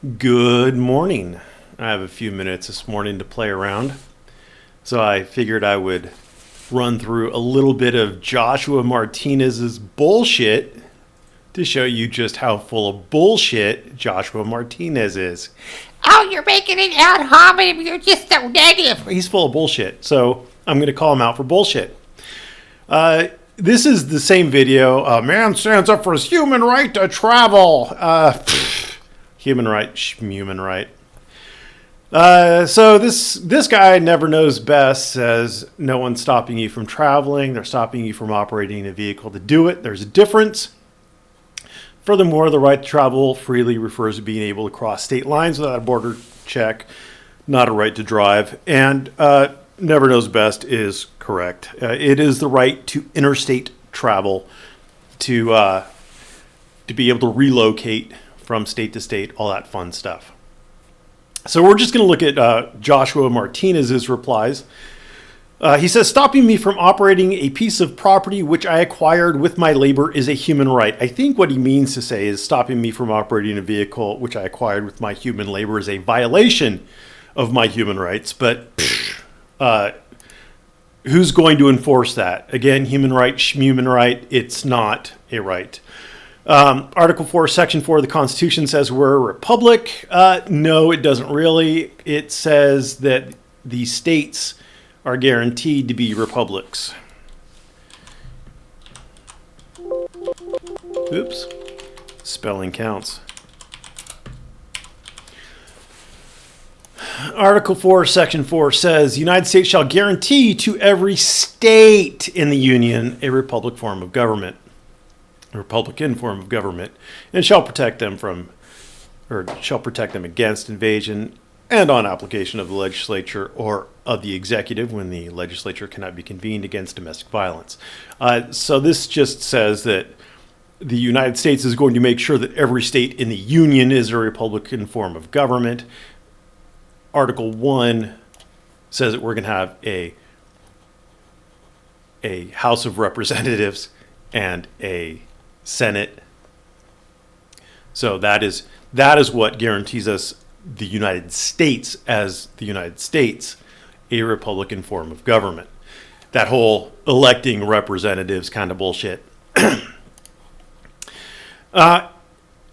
Good morning. I have a few minutes this morning to play around, so I figured I would run through a little bit of Joshua Martinez's bullshit to show you just how full of bullshit Joshua Martinez is. Oh, you're making it out, Hobbit. You're just so negative. He's full of bullshit, so I'm going to call him out for bullshit. This is the same video. A man stands up for his human right to travel. Human right, human right. So this guy never knows best says no one's stopping you from traveling. They're stopping you from operating a vehicle to do it. There's a difference. Furthermore, the right to travel freely refers to being able to cross state lines without a border check, not a right to drive. And never knows best is correct. It is the right to interstate travel, to be able to relocate from state to state, all that fun stuff. So we're just going to look at Joshua Martinez's replies. He says, stopping me from operating a piece of property which I acquired with my labor is a human right. I think what he means to say is stopping me from operating a vehicle which I acquired with my human labor is a violation of my human rights. But who's going to enforce that? Again, human right, schmuman right, it's not a right. Article 4, Section 4 of the Constitution says we're a republic. No, it doesn't really. It says that the states are guaranteed to be republics. Oops. Spelling counts. Article 4, Section 4 says the United States shall guarantee to every state in the Union a republican form of government, and shall protect them against invasion and on application of the legislature or of the executive when the legislature cannot be convened against domestic violence. So this just says that the United States is going to make sure that every state in the Union is a republican form of government. Article 1 says that we're going to have a House of Representatives and a Senate. So that is what guarantees us the United States as the United States, a republican form of government. That whole electing representatives kind of bullshit.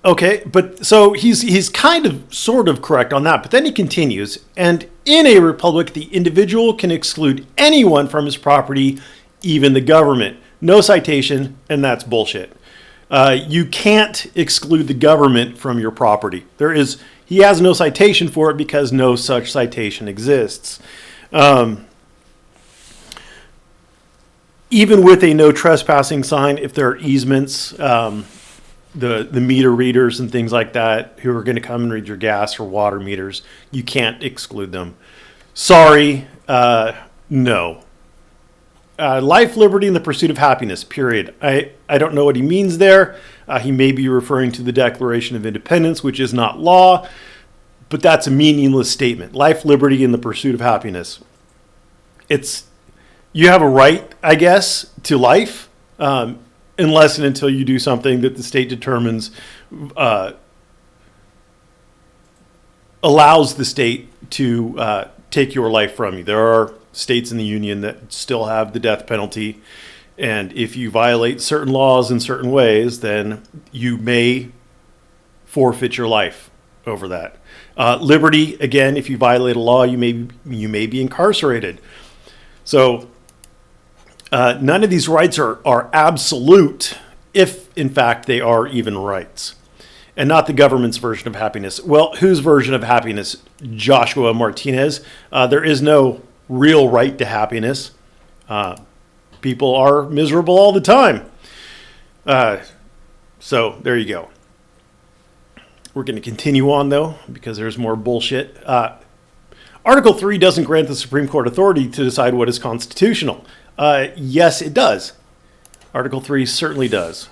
Okay, but so he's kind of sort of correct on that, but then he continues, and in a republic, the individual can exclude anyone from his property, even the government. No citation, and that's bullshit. You can't exclude the government from your property. He has no citation for it because no such citation exists. Even with a no trespassing sign, if there are easements, the meter readers and things like that who are going to come and read your gas or water meters, you can't exclude them. Sorry, no. Life, liberty, and the pursuit of happiness, period. I don't know what he means there. He may be referring to the Declaration of Independence, which is not law, but that's a meaningless statement. Life, liberty, and the pursuit of happiness. You have a right, I guess, to life, unless and until you do something that the state determines allows the state to take your life from you. There are states in the Union that still have the death penalty, and if you violate certain laws in certain ways, then you may forfeit your life over that. Liberty, again, if you violate a law, you may be incarcerated. So none of these rights are absolute, if in fact they are even rights, and not the government's version of happiness. Well, whose version of happiness? Joshua Martinez. There is no real right to happiness. People are miserable all the time. So there you go. We're going to continue on, though, because there's more bullshit. Article 3 doesn't grant the Supreme Court authority to decide what is constitutional. Yes, it does. Article 3 certainly does.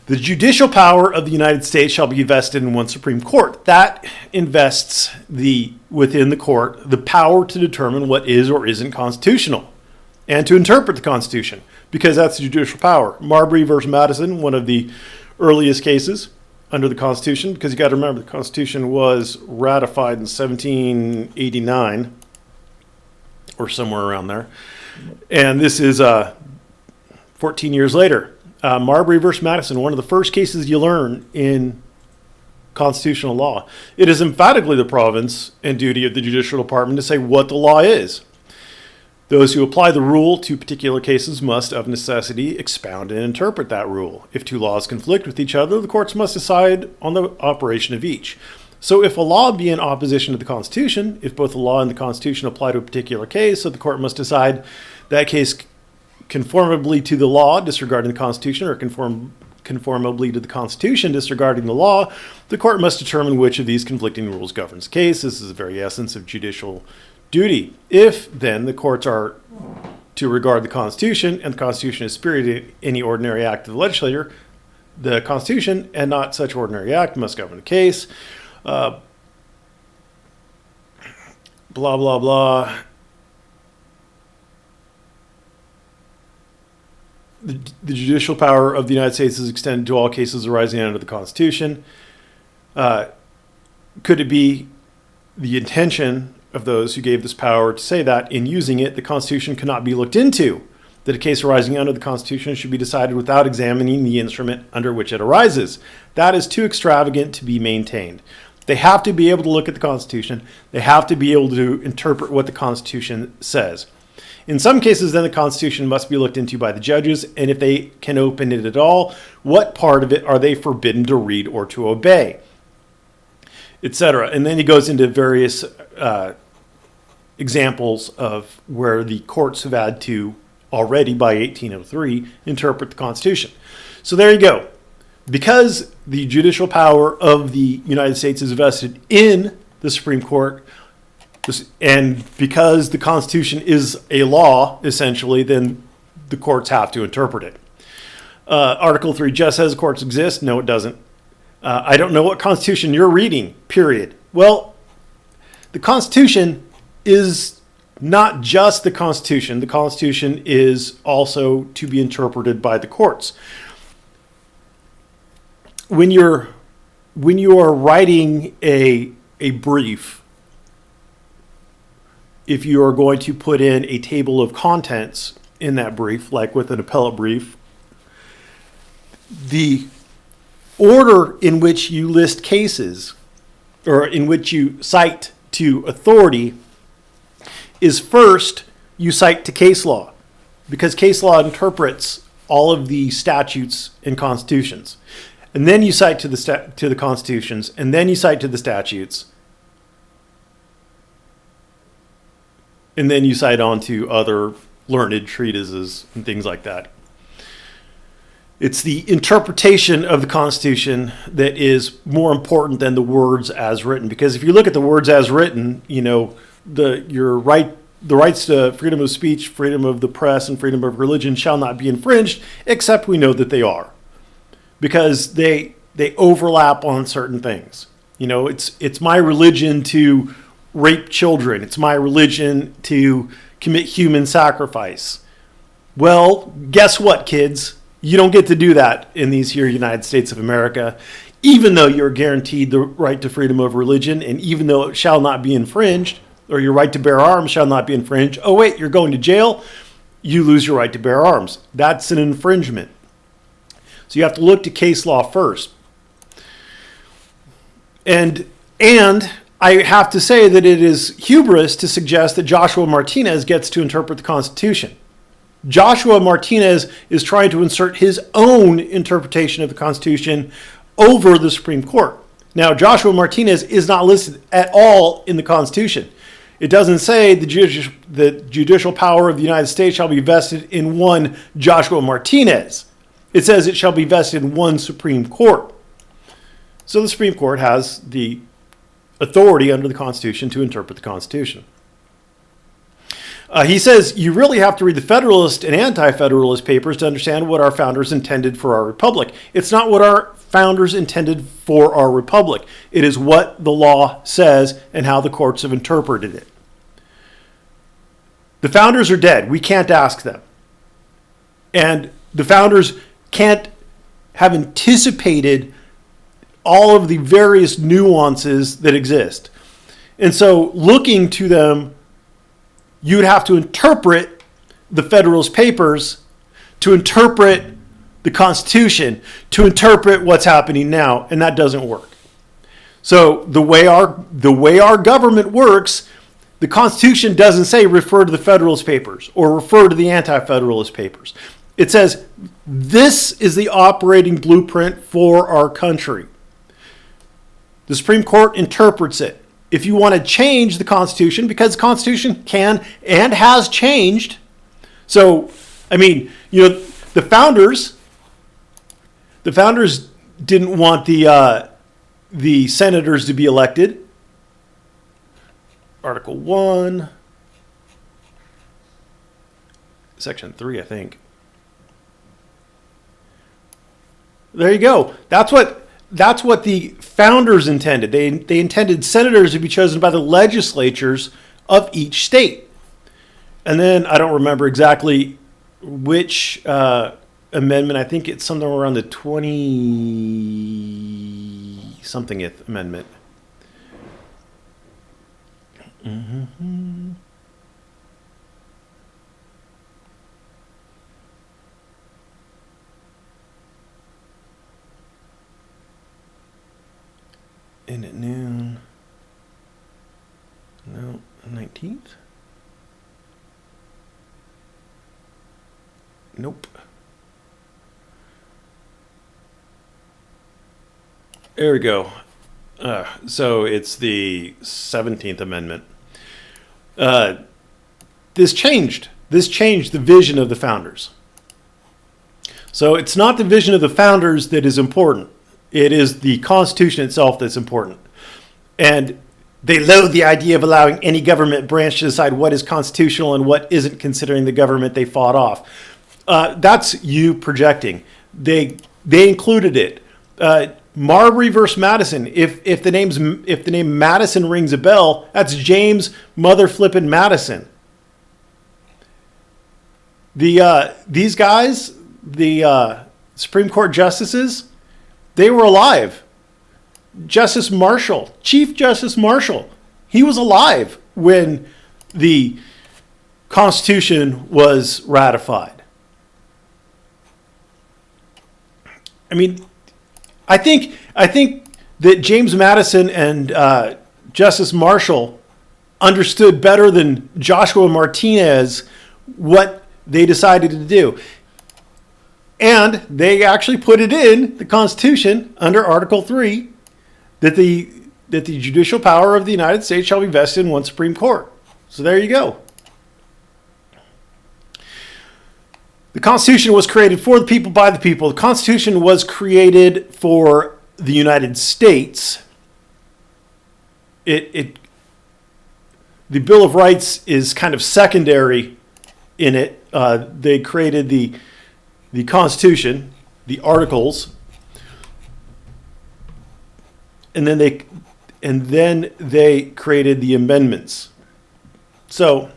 The judicial power of the United States shall be vested in one Supreme Court. That invests within the court the power to determine what is or isn't constitutional. and to interpret the Constitution, because that's the judicial power. Marbury versus Madison, one of the earliest cases under the Constitution, because you got to remember the Constitution was ratified in 1789 or somewhere around there. And this is 14 years later. Marbury versus Madison, one of the first cases you learn in constitutional law. It is emphatically the province and duty of the judicial department to say what the law is. Those who apply the rule to particular cases must, of necessity, expound and interpret that rule. If two laws conflict with each other, the courts must decide on the operation of each. So if a law be in opposition to the Constitution, if both the law and the Constitution apply to a particular case, so the court must decide that case conformably to the law, disregarding the Constitution, or conformably to the Constitution, disregarding the law, the court must determine which of these conflicting rules governs the case. This is the very essence of judicial duty. If, then, the courts are to regard the Constitution, and the Constitution is superior to any ordinary act of the legislature, the Constitution, and not such ordinary act, must govern the case. Blah, blah, blah. The judicial power of the United States is extended to all cases arising under the Constitution. Could it be the intention of those who gave this power to say that in using it, the Constitution cannot be looked into, that a case arising under the Constitution should be decided without examining the instrument under which it arises? That is too extravagant to be maintained. They have to be able to look at the Constitution. They have to be able to interpret what the Constitution says. In some cases, then, the Constitution must be looked into by the judges, and if they can open it at all, what part of it are they forbidden to read or to obey, etc. And then he goes into various examples of where the courts have had to already, by 1803, interpret the Constitution. So there you go. Because the judicial power of the United States is vested in the Supreme Court, and because the Constitution is a law, essentially, then the courts have to interpret it. Article 3 just says courts exist. No, it doesn't. I don't know what Constitution you're reading, period. Well, the Constitution is not just the Constitution. The Constitution is also to be interpreted by the courts. When you are writing a brief, if you are going to put in a table of contents in that brief, like with an appellate brief, the order in which you list cases, or in which you cite to authority, is first you cite to case law, because case law interprets all of the statutes and constitutions. And then you cite to the constitutions, and then you cite to the statutes, and then you cite on to other learned treatises and things like that. It's the interpretation of the Constitution that is more important than the words as written. Because if you look at the words as written, you know, the rights to freedom of speech, freedom of the press, and freedom of religion shall not be infringed, except we know that they are, because they overlap on certain things. You know, it's my religion to rape children. It's my religion to commit human sacrifice. Well, guess what, kids? You don't get to do that in these here United States of America, even though you're guaranteed the right to freedom of religion, and even though it shall not be infringed, or your right to bear arms shall not be infringed. Oh, wait, you're going to jail? You lose your right to bear arms. That's an infringement. So you have to look to case law first. And I have to say that it is hubris to suggest that Joshua Martinez gets to interpret the Constitution. Joshua Martinez is trying to insert his own interpretation of the Constitution over the Supreme Court. Now, Joshua Martinez is not listed at all in the Constitution. It doesn't say the judicial power of the United States shall be vested in one Joshua Martinez. It says it shall be vested in one Supreme Court. So the Supreme Court has the authority under the Constitution to interpret the Constitution. He says you really have to read the Federalist and Anti-Federalist papers to understand what our founders intended for our republic. It's not what our founders intended for our republic. It is what the law says and how the courts have interpreted it. The founders are dead. We can't ask them. And the founders can't have anticipated all of the various nuances that exist. And so looking to them, you'd have to interpret the Federalist Papers, to interpret the Constitution, to interpret what's happening now, and that doesn't work. So the way our government works, the Constitution doesn't say refer to the Federalist Papers or refer to the Anti-Federalist Papers. It says this is the operating blueprint for our country. The Supreme Court interprets it. If you want to change the Constitution, because the Constitution can and has changed. So, I mean, the founders didn't want the senators to be elected. Article 1, Section 3, I think. There you go. That's what the founders intended. They intended senators to be chosen by the legislatures of each state. And then I don't remember exactly which amendment. I think it's somewhere around the 20-somethingth amendment. Mm-hmm. In at noon. No, 19th? Nope. There we go. So it's the 17th Amendment. This changed the vision of the founders. So it's not the vision of the founders that is important. It is the Constitution itself that's important. And they loathe the idea of allowing any government branch to decide what is constitutional and what isn't, considering the government they fought off. That's you projecting. They included it. Marbury versus Madison. If the name Madison rings a bell, that's James Mother Flippin' Madison. These guys, the Supreme Court justices, they were alive. Justice Marshall, Chief Justice Marshall, he was alive when the Constitution was ratified. I mean, I think that James Madison and Justice Marshall understood better than Joshua Martinez what they decided to do. And they actually put it in the Constitution under Article 3 that the judicial power of the United States shall be vested in one Supreme Court. So there you go. The Constitution was created for the people, by the people. The Constitution was created for the United States. The Bill of Rights is kind of secondary in it. They created the Constitution, the Articles, and then they created the amendments. So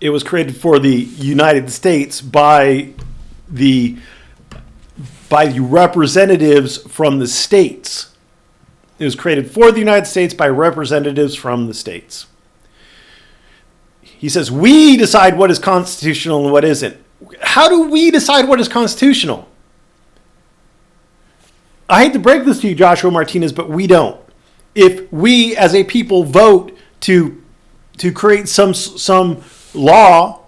it was created for the United States by the representatives from the states. It was created for the United States by representatives from the states. He says, we decide what is constitutional and what isn't. How do we decide what is constitutional? I hate to break this to you, Joshua Martinez, but we don't. If we as a people vote to create some law,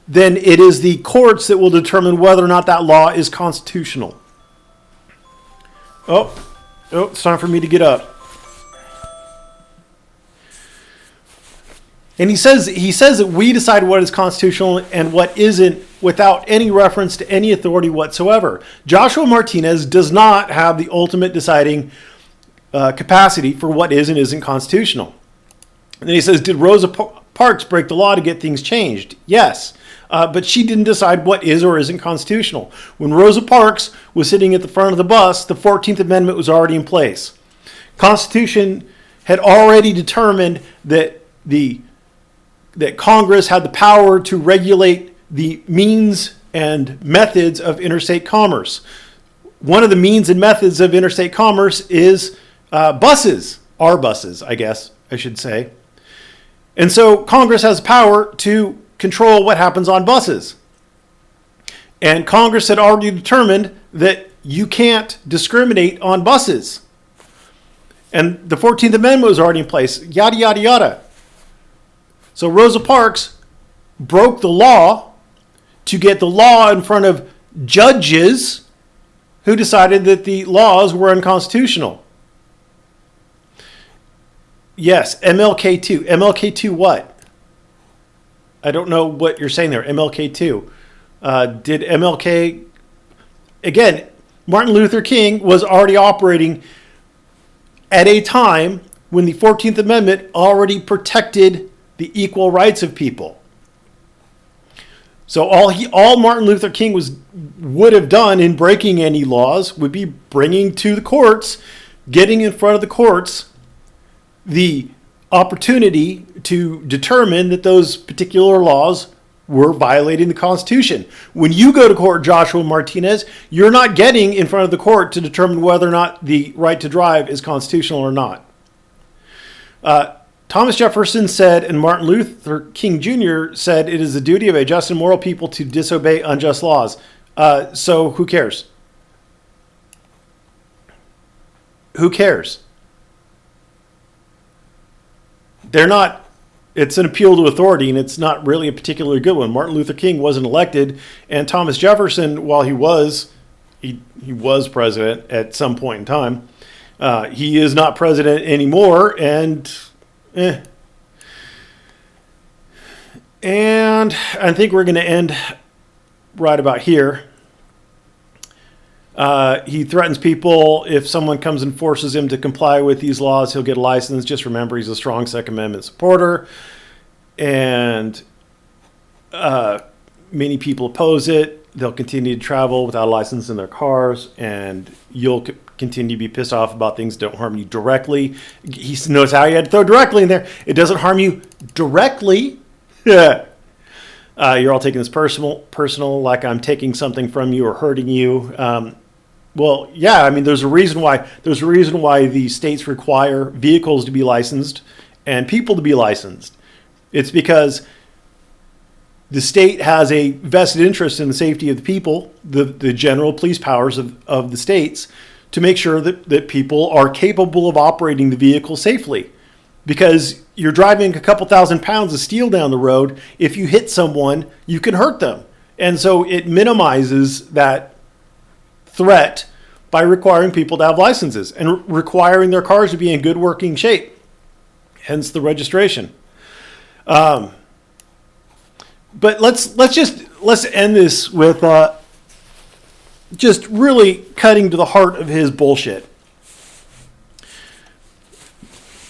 then it is the courts that will determine whether or not that law is constitutional. Oh, it's time for me to get up. And he says that we decide what is constitutional and what isn't without any reference to any authority whatsoever. Joshua Martinez does not have the ultimate deciding capacity for what is and isn't constitutional. And then he says, did Rosa Parks break the law to get things changed? Yes. But she didn't decide what is or isn't constitutional. When Rosa Parks was sitting at the front of the bus, the 14th Amendment was already in place. Constitution had already determined that the that Congress had the power to regulate the means and methods of interstate commerce. One of the means and methods of interstate commerce is buses, our buses, I guess I should say. And so Congress has power to control what happens on buses. And Congress had already determined that you can't discriminate on buses. And the 14th Amendment was already in place, yada, yada, yada. So Rosa Parks broke the law to get the law in front of judges who decided that the laws were unconstitutional. Yes, MLK2. MLK2 what? I don't know what you're saying there. MLK2. Did MLK... Again, Martin Luther King was already operating at a time when the 14th Amendment already protected the equal rights of people. So all Martin Luther King would have done in breaking any laws would be bringing to the courts, getting in front of the courts, the opportunity to determine that those particular laws were violating the Constitution. When you go to court, Joshua Martinez, you're not getting in front of the court to determine whether or not the right to drive is constitutional or not. Thomas Jefferson said, and Martin Luther King Jr. said, it is the duty of a just and moral people to disobey unjust laws. So who cares? Who cares? They're not. It's an appeal to authority, and it's not really a particularly good one. Martin Luther King wasn't elected, and Thomas Jefferson, while he was president at some point in time, he is not president anymore, and I think we're going to end right about here. He threatens people. If someone comes and forces him to comply with these laws, he'll get a license. Just remember, he's a strong Second Amendment supporter. And many people oppose it. They'll continue to travel without a license in their cars. And you'll continue to be pissed off about things that don't harm you directly. He knows how he had to throw directly in there. It doesn't harm you directly. You're all taking this personal, like I'm taking something from you or hurting you. Well, yeah, I mean, there's a reason why the states require vehicles to be licensed and people to be licensed. It's because the state has a vested interest in the safety of the people, the general police powers of the states, to make sure that people are capable of operating the vehicle safely. Because you're driving a couple thousand pounds of steel down the road. If you hit someone, you can hurt them. And so it minimizes that threat by requiring people to have licenses and requiring their cars to be in good working shape. Hence the registration. But let's end this with just really cutting to the heart of his bullshit.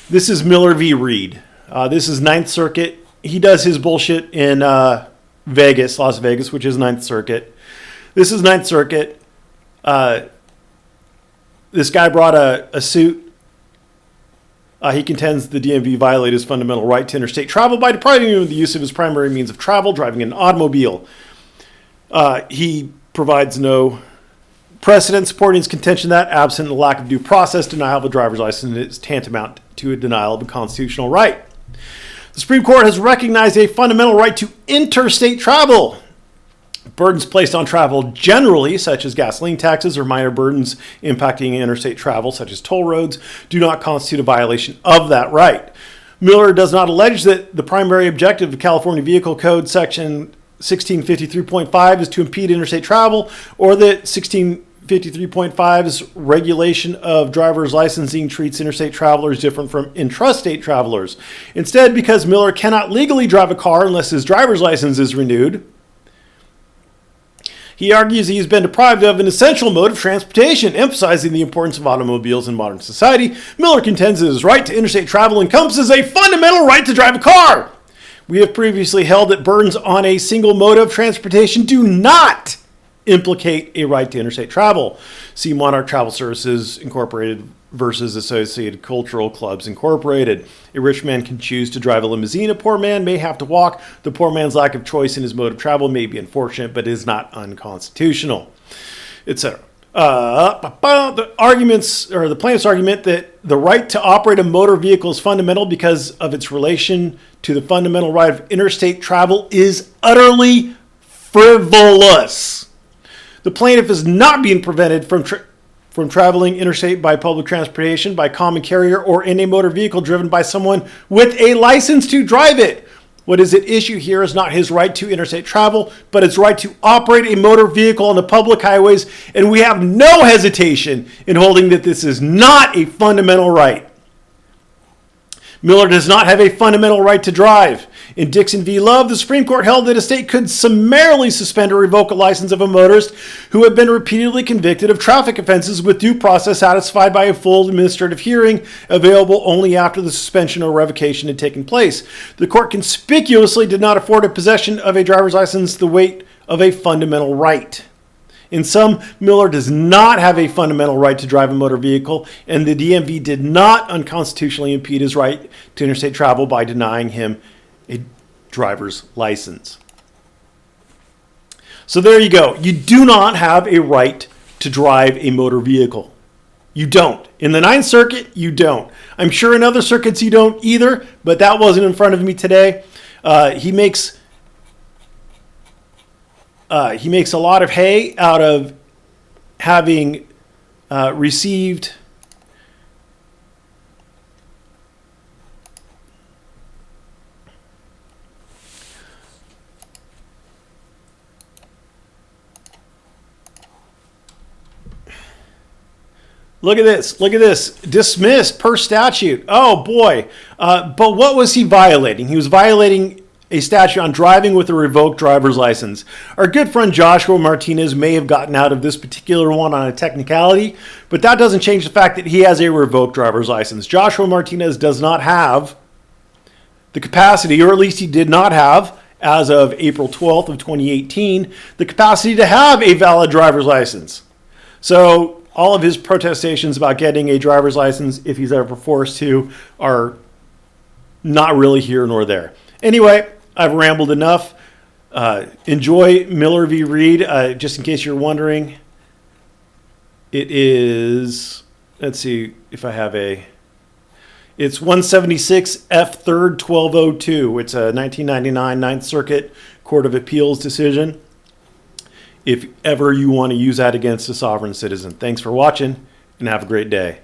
This is Miller v. Reed. This is Ninth Circuit. He does his bullshit in Las Vegas, which is Ninth Circuit. This is Ninth Circuit. This guy brought a suit. He contends the DMV violated his fundamental right to interstate travel by depriving him of the use of his primary means of travel, driving an automobile. He provides no precedent supporting his contention that, absent the lack of due process, denial of a driver's license is tantamount to a denial of a constitutional right. The Supreme Court has recognized a fundamental right to interstate travel. Burdens placed on travel generally, such as gasoline taxes or minor burdens impacting interstate travel, such as toll roads, do not constitute a violation of that right. Miller does not allege that the primary objective of California Vehicle Code Section 1653.5 is to impede interstate travel, or that 1653.5's regulation of driver's licensing treats interstate travelers different from intrastate travelers. Instead, because Miller cannot legally drive a car unless his driver's license is renewed, he argues he has been deprived of an essential mode of transportation, emphasizing the importance of automobiles in modern society. Miller contends that his right to interstate travel encompasses a fundamental right to drive a car. We have previously held that burdens on a single mode of transportation do not implicate a right to interstate travel. See Monarch Travel Services Incorporated versus Associated Cultural Clubs Incorporated. A rich man can choose to drive a limousine. A poor man may have to walk. The poor man's lack of choice in his mode of travel may be unfortunate, but is not unconstitutional, etc. The arguments, or the plaintiff's argument, that the right to operate a motor vehicle is fundamental because of its relation to the fundamental right of interstate travel is utterly frivolous. The plaintiff is not being prevented from traveling interstate by public transportation, by common carrier, or in a motor vehicle driven by someone with a license to drive it. What is at issue here is not his right to interstate travel, but his right to operate a motor vehicle on the public highways, and we have no hesitation in holding that this is not a fundamental right. Miller does not have a fundamental right to drive. In Dixon v. Love, the Supreme Court held that a state could summarily suspend or revoke a license of a motorist who had been repeatedly convicted of traffic offenses with due process satisfied by a full administrative hearing available only after the suspension or revocation had taken place. The court conspicuously did not afford a possession of a driver's license the weight of a fundamental right. In sum, Miller does not have a fundamental right to drive a motor vehicle, and the DMV did not unconstitutionally impede his right to interstate travel by denying him a driver's license. So there you go. You do not have a right to drive a motor vehicle. You don't. In the Ninth Circuit, you don't. I'm sure in other circuits you don't either, but that wasn't in front of me today. He makes a lot of hay out of having received Look at this. Dismissed per statute. Oh boy. But what was he violating? He was violating a statute on driving with a revoked driver's license. Our good friend Joshua Martinez may have gotten out of this particular one on a technicality, but that doesn't change the fact that he has a revoked driver's license. Joshua Martinez does not have the capacity, or at least he did not have, as of April 12th of 2018, the capacity to have a valid driver's license. So all of his protestations about getting a driver's license, if he's ever forced to, are not really here nor there. Anyway, I've rambled enough. Enjoy Miller v. Reed. Just in case you're wondering, it is, let's see if I have it's 176 F 3rd 1202. It's a 1999 Ninth Circuit Court of Appeals decision. If ever you want to use that against a sovereign citizen. Thanks for watching, and have a great day.